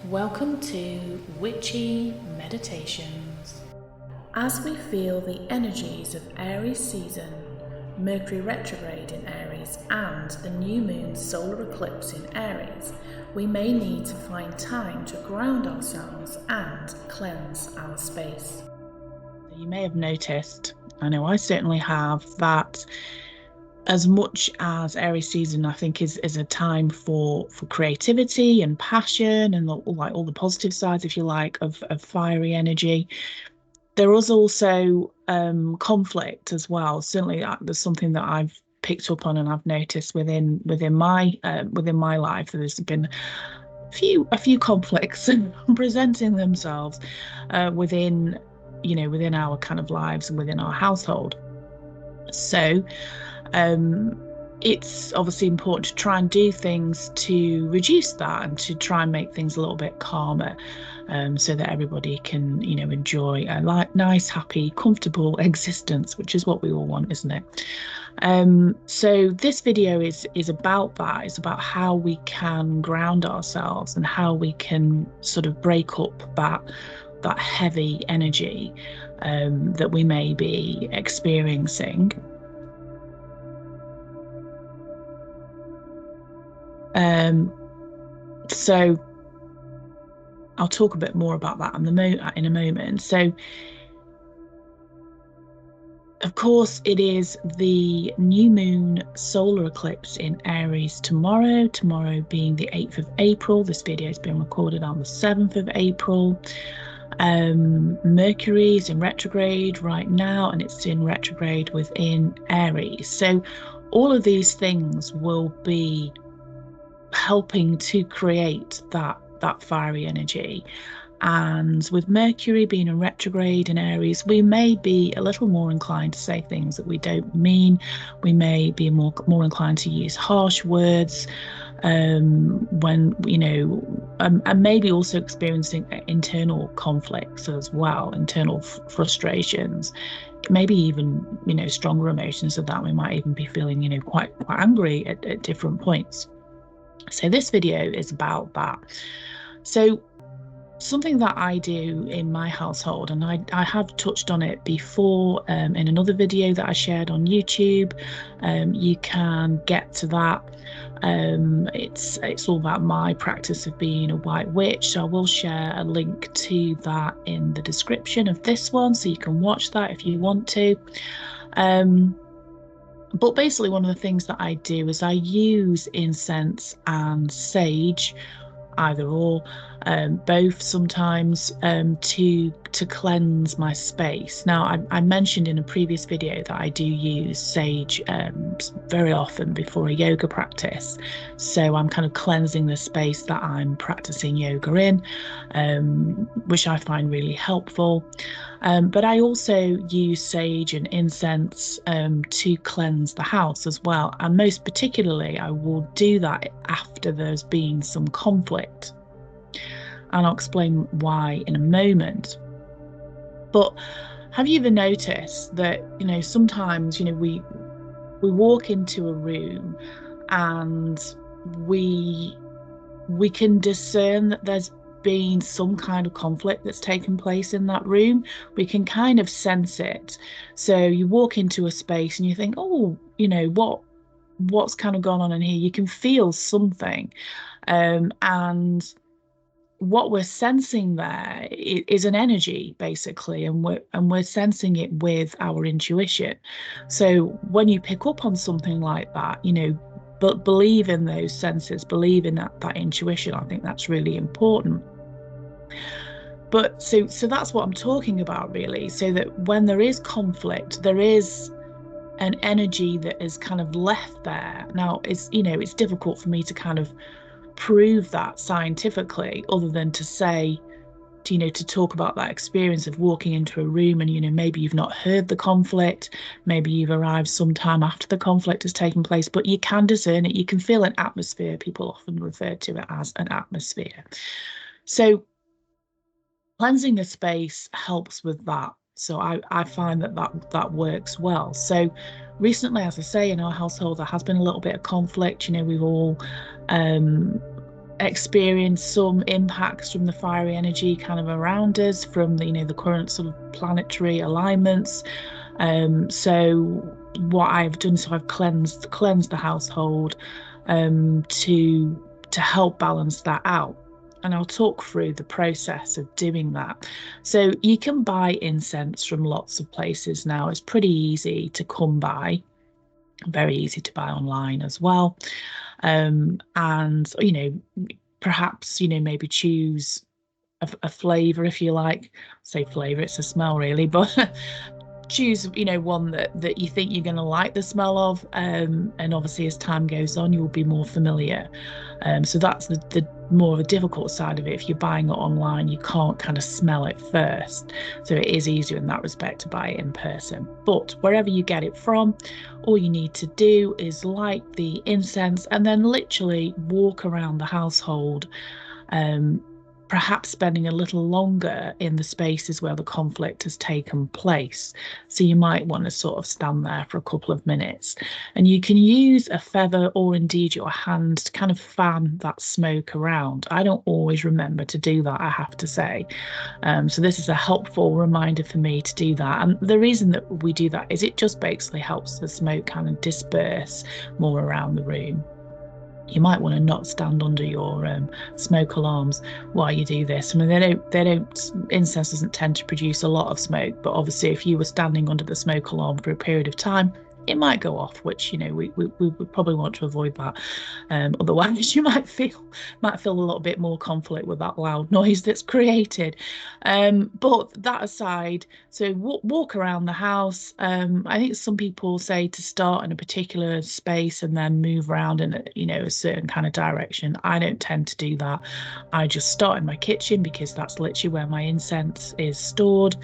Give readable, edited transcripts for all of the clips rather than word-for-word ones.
Welcome to Witchy Meditations. As we feel the energies of Aries season, Mercury Retrograde in Aries, and the new Moon Solar Eclipse in Aries, we may need to find time to ground ourselves and cleanse our space. You may have noticed, I know I certainly have, that as much as Aries season, I think, is a time for creativity and passion and all the positive sides, if you like, of fiery energy, there is also conflict as well. Certainly, there's something that I've picked up on and I've noticed within my life. There's been a few conflicts presenting themselves within our kind of lives and within our household. So it's obviously important to try and do things to reduce that and to try and make things a little bit calmer, so that everybody can, enjoy a nice, happy, comfortable existence, which is what we all want, isn't it? So this video is about that. It's about how we can ground ourselves and how we can sort of break up that heavy energy that we may be experiencing. So I'll talk a bit more about that in a moment. So, of course, it is the new moon solar eclipse in Aries tomorrow being the 8th of April. This video has been recorded on the 7th of April. Mercury is in retrograde right now, and it's in retrograde within Aries. So all of these things will be helping to create that fiery energy. And with Mercury being in retrograde in Aries, we may be a little more inclined to say things that we don't mean. We may be more inclined to use harsh words when, and maybe also experiencing internal conflicts as well, internal frustrations, maybe even, stronger emotions of that. We might even be feeling, quite angry at different points. So this video is about that. So something that I do in my household, and I have touched on it before in another video that I shared on YouTube. You can get to that. It's all about my practice of being a white witch. So I will share a link to that in the description of this one, so you can watch that if you want to. But basically, one of the things that I do is I use incense and sage, either or, both sometimes, to cleanse my space. Now, I mentioned in a previous video that I do use sage very often before a yoga practice. So I'm kind of cleansing the space that I'm practicing yoga in, which I find really helpful. But I also use sage and incense to cleanse the house as well. And most particularly, I will do that after there's been some conflict. And I'll explain why in a moment. But have you ever noticed that, sometimes, we walk into a room and we can discern that there's been some kind of conflict that's taken place in that room. We can kind of sense it. So you walk into a space and you think, oh, what's kind of gone on in here? You can feel something. And what we're sensing there is an energy, basically, and we're sensing it with our intuition. So when you pick up on something like that, but believe in those senses, believe in that intuition. I think that's really important. But so that's what I'm talking about, really. So that when there is conflict, there is an energy that is kind of left there. Now, it's difficult for me to kind of prove that scientifically, other than to say, to talk about that experience of walking into a room and, maybe you've not heard the conflict, maybe you've arrived sometime after the conflict has taken place, but you can discern it. You can feel an atmosphere. People often refer to it as an atmosphere. So cleansing the space helps with that. So I find that works well. So recently, as I say, in our household, there has been a little bit of conflict. We've all experience some impacts from the fiery energy kind of around us, from the current sort of planetary alignments. So what I've done, so I've cleansed the household to help balance that out. And I'll talk through the process of doing that. So you can buy incense from lots of places now. It's pretty easy to come by, very easy to buy online as well. And perhaps maybe choose a flavor, if you like. Say flavor, it's a smell really, but choose one that you think you're going to like the smell of, and obviously as time goes on you will be more familiar. So that's the more of a difficult side of it. If you're buying it online, you can't kind of smell it first, so it is easier in that respect to buy it in person. But wherever you get it from, all you need to do is light the incense and then literally walk around the household, perhaps spending a little longer in the spaces where the conflict has taken place. So you might want to sort of stand there for a couple of minutes, and you can use a feather or indeed your hand to kind of fan that smoke around. I don't always remember to do that, I have to say. So this is a helpful reminder for me to do that. And the reason that we do that is it just basically helps the smoke kind of disperse more around the room. You might want to not stand under your smoke alarms while you do this. I mean, incense doesn't tend to produce a lot of smoke, but obviously if you were standing under the smoke alarm for a period of time, it might go off, which we would probably want to avoid that. Otherwise you might feel a little bit more conflict with that loud noise that's created. But that aside, so walk around the house. I think some people say to start in a particular space and then move around in a certain kind of direction. I don't tend to do that. I just start in my kitchen because that's literally where my incense is stored.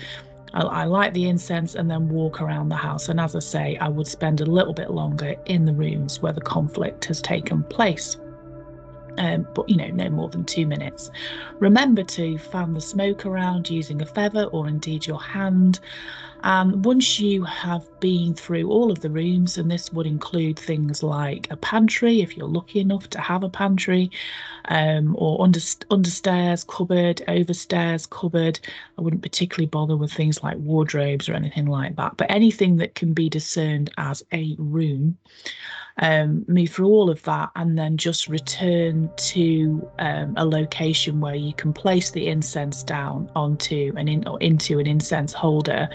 I light the incense and then walk around the house. And as I say, I would spend a little bit longer in the rooms where the conflict has taken place. But no more than 2 minutes. Remember to fan the smoke around using a feather or indeed your hand. And once you have been through all of the rooms, and this would include things like a pantry, if you're lucky enough to have a pantry, or understairs cupboard, overstairs cupboard. I wouldn't particularly bother with things like wardrobes or anything like that, but anything that can be discerned as a room. Move through all of that and then just return to a location where you can place the incense down into an incense holder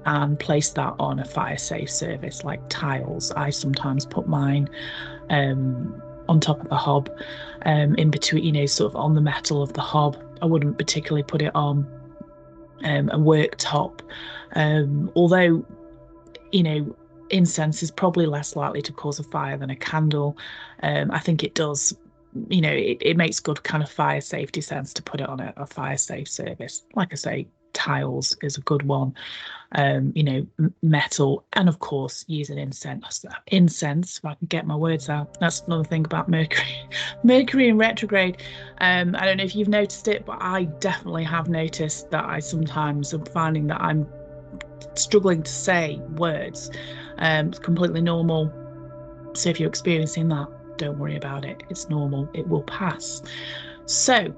and place that on a fire safe surface like tiles. I sometimes put mine on top of the hob, in between, sort of on the metal of the hob. I wouldn't particularly put it on a worktop, although incense is probably less likely to cause a fire than a candle. I think it does, it makes good kind of fire safety sense to put it on a fire safe surface. Like I say, tiles is a good one. Metal, and of course use an incense, if I can get my words out. That's another thing about Mercury in retrograde. I don't know if you've noticed it, but I definitely have noticed that I sometimes am finding that I'm struggling to say words. It's completely normal. So if you're experiencing that, don't worry about it. It's normal. It will pass. So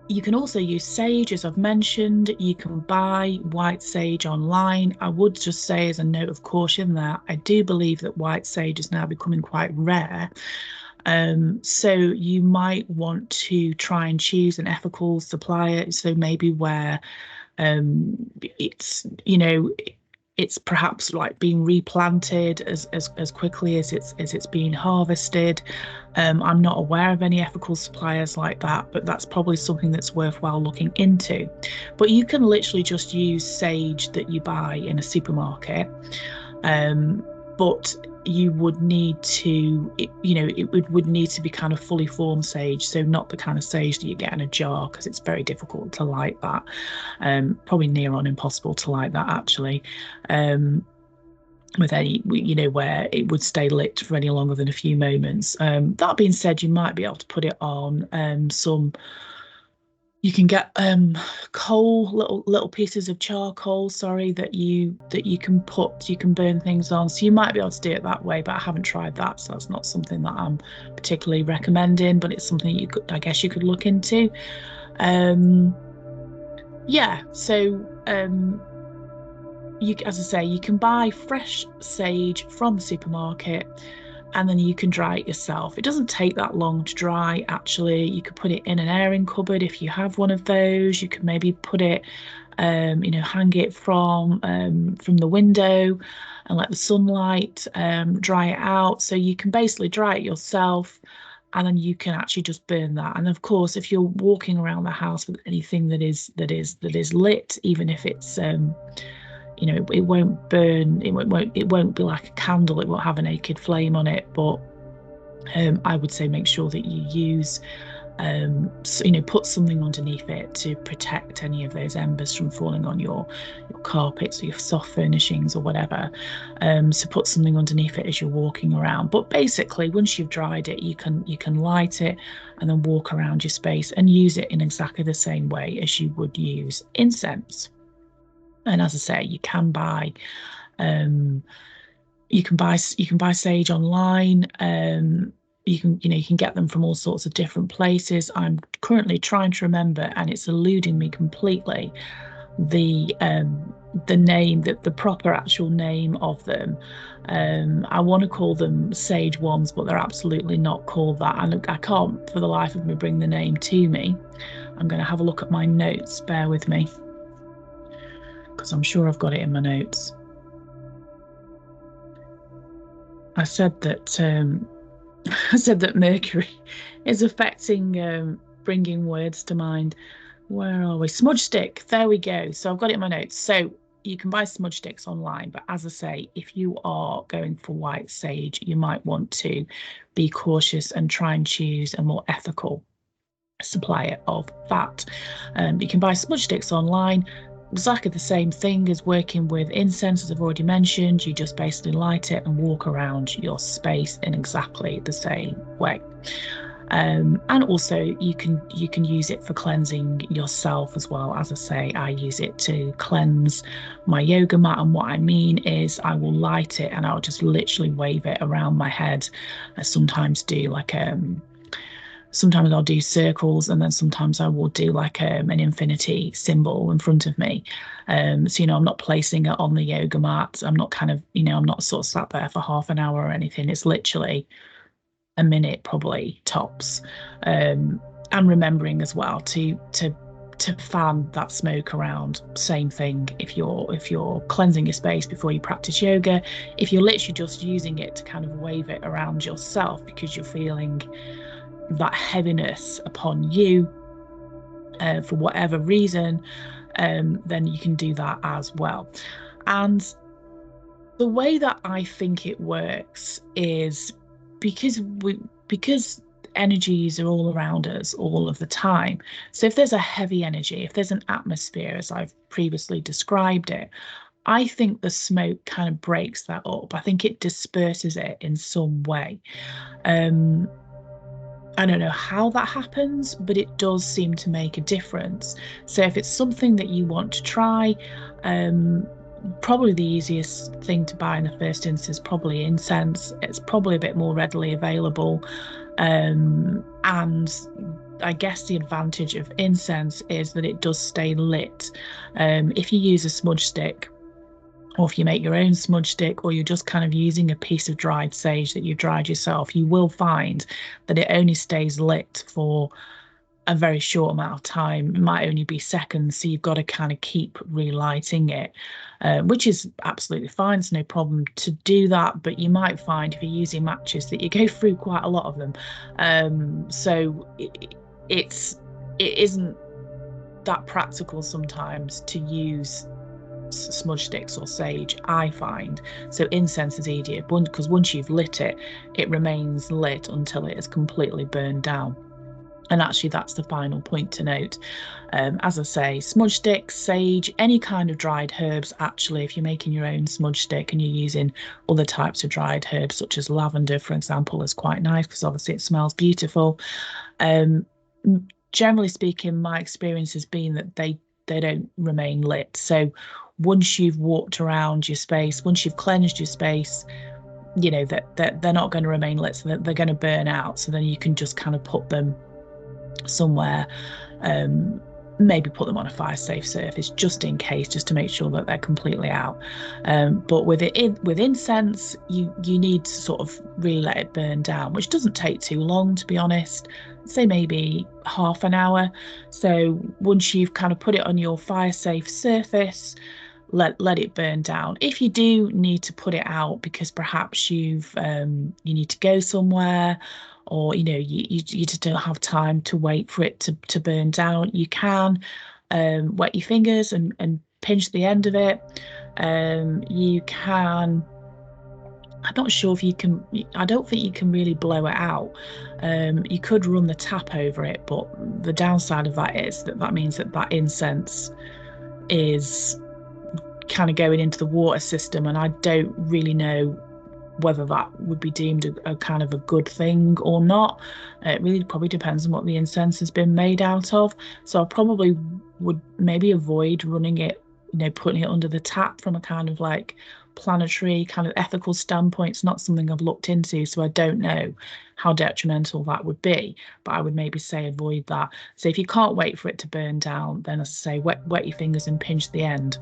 you can also use sage, as I've mentioned. You can buy white sage online. I would just say, as a note of caution, that I do believe that white sage is now becoming quite rare. So you might want to try and choose an ethical supplier. So maybe where it's perhaps like being replanted as quickly as it's being harvested. I'm not aware of any ethical suppliers like that, but that's probably something that's worthwhile looking into. But you can literally just use sage that you buy in a supermarket, but you would need to, it would need to be kind of fully formed sage, so not the kind of sage that you get in a jar, because it's very difficult to light that. Probably near on impossible to light that, actually. With any, where it would stay lit for any longer than a few moments. That being said, you might be able to put it on some You can get coal, little pieces of charcoal, sorry, that you can burn things on. So you might be able to do it that way, but I haven't tried that, so that's not something that I'm particularly recommending, but it's something you could, I guess you could look into. Yeah, so as I say, you can buy fresh sage from the supermarket, and then you can dry it yourself. It doesn't take that long to dry, actually. You could put it in an airing cupboard if you have one of those. You could maybe put it, hang it from the window and let the sunlight dry it out. So you can basically dry it yourself, and then you can actually just burn that. And of course, if you're walking around the house with anything that is lit, even if it's it won't burn, it won't be like a candle, it won't have a naked flame on it, but I would say make sure that you use put something underneath it to protect any of those embers from falling on your carpets or your soft furnishings or whatever. So put something underneath it as you're walking around. But basically, once you've dried it, you can light it and then walk around your space and use it in exactly the same way as you would use incense. And as I say, you can buy sage online. You can get them from all sorts of different places. I'm currently trying to remember, and it's eluding me completely, the name, the proper actual name of them. I want to call them sage wands, but they're absolutely not called that. And I can't for the life of me bring the name to me. I'm going to have a look at my notes. Bear with me, because I'm sure I've got it in my notes. I said that Mercury is affecting bringing words to mind. Where are we? Smudge stick. There we go. So I've got it in my notes. So you can buy smudge sticks online, but as I say, if you are going for white sage, you might want to be cautious and try and choose a more ethical supplier of that. You can buy smudge sticks online. Exactly the same thing as working with incense, as I've already mentioned. You just basically light it and walk around your space in exactly the same way. And also you can use it for cleansing yourself as well. As I say, I use it to cleanse my yoga mat, and what I mean is I will light it and I'll just literally wave it around my head. I sometimes do sometimes I'll do circles, and then sometimes I will do like an infinity symbol in front of me. So, I'm not placing it on the yoga mat. I'm not I'm not sort of sat there for half an hour or anything. It's literally a minute, probably tops. And remembering as well to fan that smoke around. Same thing if you're cleansing your space before you practice yoga. If you're literally just using it to kind of wave it around yourself because you're feeling that heaviness upon you for whatever reason, then you can do that as well. And the way that I think it works is because energies are all around us all of the time. So if there's a heavy energy, if there's an atmosphere, as I've previously described it, I think the smoke kind of breaks that up. I think it disperses it in some way. I don't know how that happens, but it does seem to make a difference. So if it's something that you want to try, probably the easiest thing to buy in the first instance is probably incense. It's probably a bit more readily available. And I guess the advantage of incense is that it does stay lit. If you use a smudge stick, or if you make your own smudge stick, or you're just kind of using a piece of dried sage that you've dried yourself, you will find that it only stays lit for a very short amount of time. It might only be seconds, so you've got to kind of keep relighting it, which is absolutely fine. It's no problem to do that, but you might find if you're using matches that you go through quite a lot of them. So it isn't that practical sometimes to use smudge sticks or sage, I find. So incense is easier because once you've lit it, it remains lit until it is completely burned down. And actually, that's the final point to note. As I say, smudge sticks, sage, any kind of dried herbs. Actually, if you're making your own smudge stick and you're using other types of dried herbs, such as lavender, for example, is quite nice because obviously it smells beautiful. generally speaking, my experience has been that they don't remain lit. So once you've walked around your space, once you've cleansed your space, you know that they're not going to remain lit, so they're going to burn out. So then you can just kind of put them somewhere, maybe put them on a fire safe surface just in case, just to make sure that they're completely out. But with incense, you need to sort of really let it burn down, which doesn't take too long, to be honest. Say maybe half an hour. So once you've kind of put it on your fire safe surface, let it burn down. If you do need to put it out because perhaps you need to go somewhere, or you just don't have time to wait for it to burn down, you can wet your fingers and pinch the end of it. You can, I'm not sure if you can, I don't think you can really blow it out. You could run the tap over it, but the downside of that is that means that incense is kind of going into the water system, and I don't really know whether that would be deemed a kind of a good thing or not. It really probably depends on what the incense has been made out of. So I probably would maybe avoid running it, putting it under the tap from a kind of like planetary kind of ethical standpoint. It's not something I've looked into, so I don't know how detrimental that would be, but I would maybe say avoid that. So if you can't wait for it to burn down, then as I say, wet your fingers and pinch the end.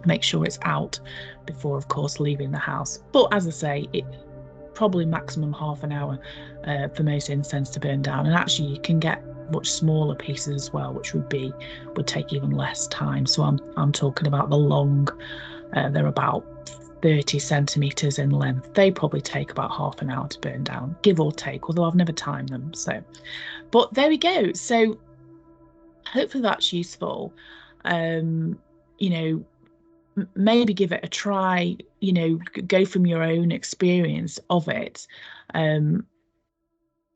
Make sure it's out before, of course, leaving the house. But as I say, it probably maximum half an hour for most incense to burn down. And actually, you can get much smaller pieces as well, which would take even less time. So I'm talking about the long. They're about 30 centimeters in length. They probably take about half an hour to burn down, give or take. Although I've never timed them. So, but there we go. So hopefully that's useful. Maybe give it a try, go from your own experience of it.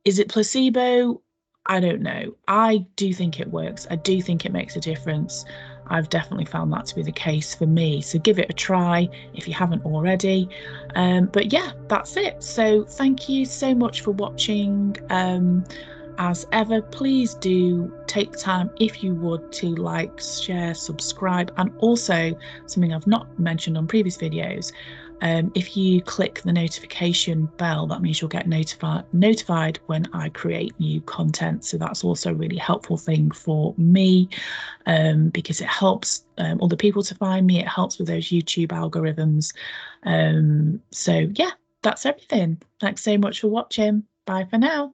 Is it placebo? I don't know. I do think it works. I do think it makes a difference. I've definitely found that to be the case for me. So give it a try if you haven't already. But yeah, that's it. So thank you so much for watching. As ever, please do take the time, if you would, to like, share, subscribe, and also something I've not mentioned on previous videos. If you click the notification bell, that means you'll get notified when I create new content. So that's also a really helpful thing for me, because it helps other people to find me. It helps with those YouTube algorithms. So yeah, that's everything. Thanks so much for watching. Bye for now.